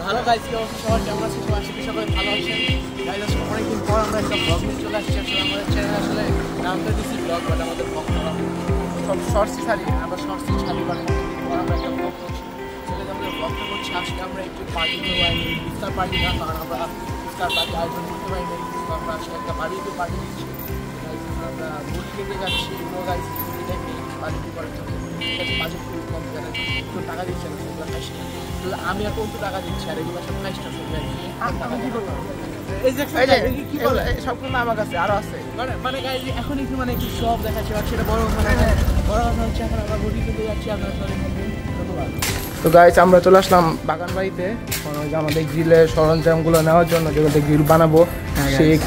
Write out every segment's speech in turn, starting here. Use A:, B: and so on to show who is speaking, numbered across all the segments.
A: ভালো গাইজ, কি অবস্থা সবার, কেমন আছে সবাই? আশা করি সবাই ভালো আছেন। গাইজ আজকে অনেকদিন পর আমরা একটা ব্লগ নিয়ে চলে আসছি। আসলে আমাদের চ্যানেল আসলে নাম তো দিচ্ছি ব্লগ, বাট আমাদের ব্লগ সব শর্টসই ছাড়ি, আমরা শর্টসই ছাড়ি, বাট অনেকদিন পর আমরা একটা ব্লগ করছি। চলে আমাদের ব্লগটা করছি। আজকে আমরা একটু পার্টি করে পাইনি, ইফতার পার্টি না, কারণ আমরা ইফতার পার্টি আয়োজন করতে পারিনি। আমরা আজকে একটা বাড়িতে পার্টি দিচ্ছি। আমরা মুড়ি কিনতে যাচ্ছি, গাইজ দেখি বাড়িতে করার জন্য বাজেট খুব কম, যারা একটু টাকা দিচ্ছে না সেগুলো খাইছি। আমি আর কত টাকা দিচ্ছি, আর এগুলো সব খাইছি সবগুলো আমার কাছে আরো আছে। মানে এখন একটু মানে একটু সব দেখাচ্ছি, সেটা বড় মানে বড় কথা হচ্ছে এখন আমরা মুড়ি কিনতে যাচ্ছি। আপনার ধন্যবাদ। তো গাইস আমরা চলে আসলাম বাগান বাড়িতে আমাদের গ্রিলের সরঞ্জামগুলো নেওয়ার জন্য, যেগুলো গ্রিল বানাবো শেক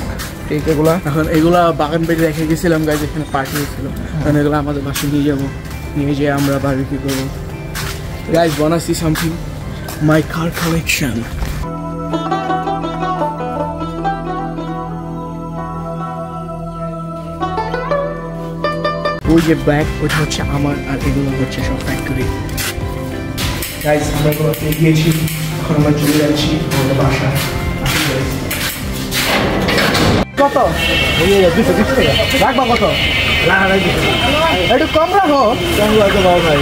A: টেক এগুলো। এখন এগুলা বাগান বাড়ি রেখে গেছিলাম গাইস, এখানে পার্টি হয়েছিল, কারণ এগুলো আমাদের বাসায় নিয়ে যাবো, নিয়ে যেয়ে আমরা বারবিকিউ করবো। Guys wanna see something? My car collection. ওই যে ব্যাগ ওইটা হচ্ছে আমার, আর এগুলো হচ্ছে সব ফ্যাক্টরি। গাইস আমরা এগুলো পেয়ে গিয়েছি, এখন আমরা চলে যাচ্ছি আমাদের বাসায়। কত? 220 টাকা রাখবা? কত একটু কম রাখো, কম রাখো বাবা ভাই।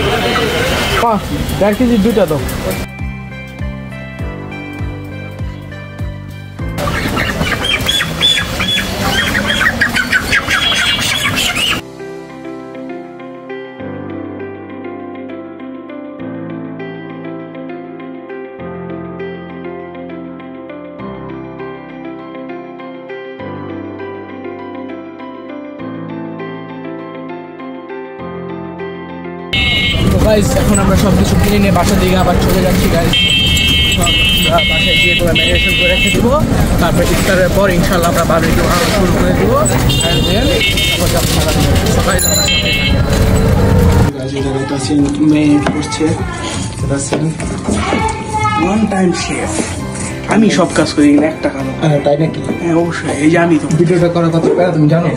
A: 1.5 কেজি দুইটা তো। গাইস এখন আমরা সব কিছু কিনে নিয়ে বাসার দিকে আবার চলে যাচ্ছি। গাইস বাসায় গিয়ে তোমরা ম্যারিনেশন করে রেখে দেবো, তারপর ইফতারের পর ইনশাল্লাহ আমরা বারবিকিউ শুরু করে দেবো। আমি সব কাজ করি, একটা কাজ। তাই নাকি? হ্যাঁ অবশ্যই। এই যে আমি তো ভিডিওটা করার কথা তুমি জানো।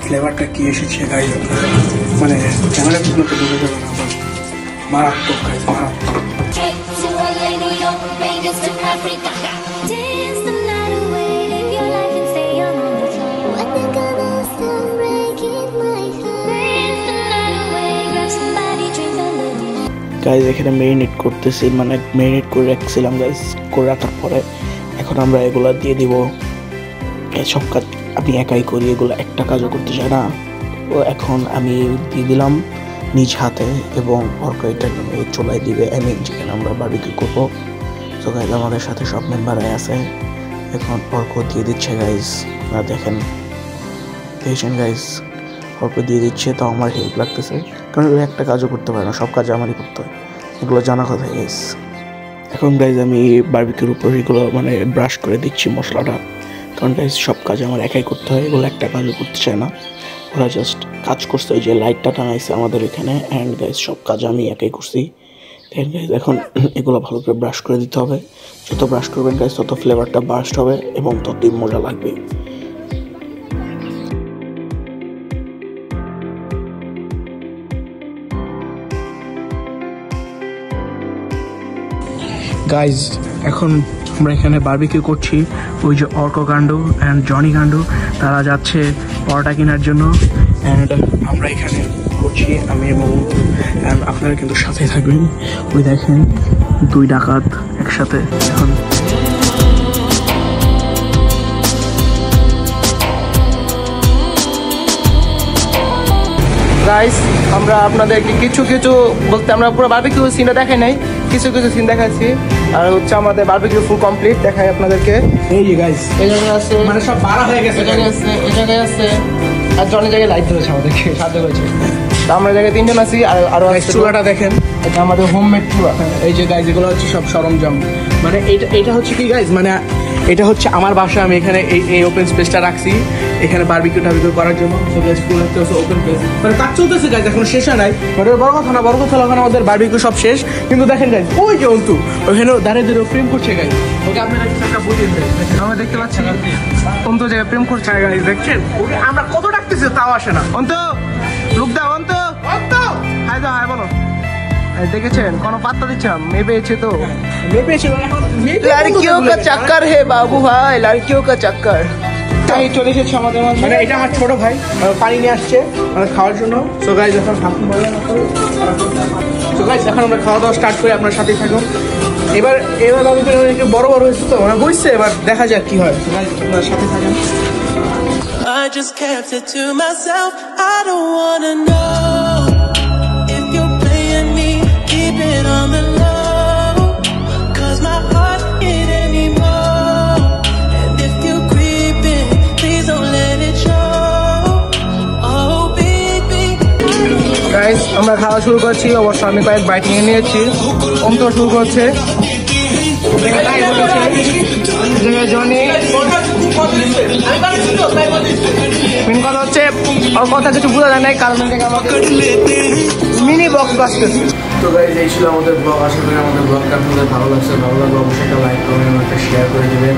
A: ফ্লেভারটা কি এসেছে গাইস, মানে ক্যামেরা পিছনে তো ঢুকে যাবে না, মারাত্মক গাইস, মারাত্মক। গাইস এখানে মেরিনেট করতেছি, মানে মেরিনেট করে রাখছিলাম গাইস, করে রাখার পরে এখন আমরা এগুলা দিয়ে দিব। সব কাজ আমি একাই করি, এগুলো একটা কাজও করতে চাই না। ও এখন আমি দিয়ে দিলাম নিজ হাতে, এবং অর্ক এটা চলাই দিবে আমি যেখানে আমরা বারবিকিউ করবো। তো গাইজ আমাদের সাথে সব মেম্বাররাই আছে, এখন অর্ক দিয়ে দিচ্ছে গাইজ। না দেখেন গাইজ, অর্ক দিয়ে দিচ্ছে, তো আমার হেল্প লাগতেছে, কারণ ও একটা কাজও করতে পারে না, সব কাজ আমারই করতে হয়, এগুলো জানা কথা গাইজ। এখন গাইজ আমি বারবিকিউর উপর এগুলো মানে ব্রাশ করে দিচ্ছি মশলাটা, কারণ গাইজ সব কাজ আমার একাই করতে হয়, এগুলো একটা কাজও করতে চায় না, ওরা জাস্ট কাজ করতে হয়। যে লাইটটা টানাইছে আমাদের এখানে, অ্যান্ড গাইজ সব কাজ আমি একাই করছি। অ্যান্ড গাইজ এখন এগুলো ভালো করে ব্রাশ করে দিতে হবে, যত ব্রাশ করবেন গাইজ তত ফ্লেভারটা বার্স্ট হবে এবং ততই মজা লাগবে। গাইজ এখন আমরা এখানে বারবিকিউ করছি। ওই যে অর্ক গান্ডু অ্যান্ড জনি গান্ডু তারা যাচ্ছে পরোটা কেনার জন্য, অ্যান্ড আমরা এখানে করছি আমি এবং অ্যান্ড আপনারা কিন্তু সাথে থাকবেন। ওই দেখেন 2 ডাকাত একসাথে। এখন গাইস আমরা আপনাদেরকে কিছু কিছু বলতে, আমরা পুরো বারবিকিউ সিনটা দেখাই নাই, কিছু কিছু সিন দেখাচ্ছি। আর হচ্ছে আমাদের বারবিকিউ ফুল কমপ্লিট, দেখাই আপনাদেরকে। এই যে গাইস এই জায়গায় আছে, মানে সব বাড়া হয়ে গেছে, এই জায়গায় আছে, এই জায়গায় আছে, আর জনের জায়গায় লাইট ধরেছে, আমাদেরকে সাহায্য করেছে। তো আমরা জায়গায় 3 জন আছি, আর আরো চুলাটা দেখেন, এটা আমাদের হোমমেড চুলা। এই যে গাইস এগুলো হচ্ছে সব সরঞ্জাম, মানে এটা হচ্ছে কি গাইস, মানে এটা হচ্ছে আমার বাসা, আমি এখানে এই ওপেন স্পেসটা রাখছি এখানে বারবিকিউ টারবিকিউ করার জন্য। সো গাইস ফুল হচ্ছে ওপেন প্লেস, মানে কাজ চলতেছে গাইস, এখন শেষ হয় নাই, মানে বড় কথা না, বড় কথা হলো এখন আমাদের বারবিকিউ সব শেষ। কিন্তু দেখেন গাইস ওই যে অন্তু ওখানে দাঁড়িয়ে দাঁড়িয়ে প্রেম করছে গাইস, ওকে আপনারা একটা বুঝিয়ে দেন, আমরা দেখতে পাচ্ছি অন্তু যে প্রেম করছে গাইস, দেখছেন আমরা কত ডাকতেছি
B: দিচ্ছে তাও আসে না। অন্ত লুক দাও, অন্ত হাই দাও, হাই বলো। দেখেছেন কোনো পাত্তা দিচ্ছে না, মেয়ে পেয়েছে তো। লড়কিও কা চক্কর হে বাবু ভাই, লড়কিও কা চক্কর। তাই চলে এসেছে আমাদের মাঝে, মানে এটা আমার ছোট ভাই পানি নিয়ে আসছে আমাদের খাওয়ার জন্য। সো গাইস এখন হাফ মারলাম, সো গাইস এখন আমরা খাওয়া দাওয়া স্টার্ট করি, আপনার সাথেই থাকুন। এবার আমি একটু বড় হয়েছে তো মানে হয়েছে, এবার দেখা যাক কি হয়। সো গাইস আপনার সাথে থাকুন।
C: I just kept it to myself. I don't wanna know if you're playing me. Keep it on the low, 'cause my heart ain't anymore. And if you're creeping, please don't let it show. Oh baby,
B: guys আমরা খাওয়া শুরু করছি। অবশ্য আমি কয়েক byte নিয়ে নিয়েছি। অন্ত শুরু করছে। মেন কথা হচ্ছে ওর কথা কিছু বোঝা যায় না, কারণ মিনি বক্স বাজতেছে। তো গাইস এই ছিল আমাদের ব্লগ। আশা করি আমাদের ব্লগটা আপনাদের ভালো লাগছে। ভালো লাগলে অবশ্যই একটা লাইক কমেন্ট একটা শেয়ার করে দেবেন।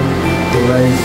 B: তো গাইস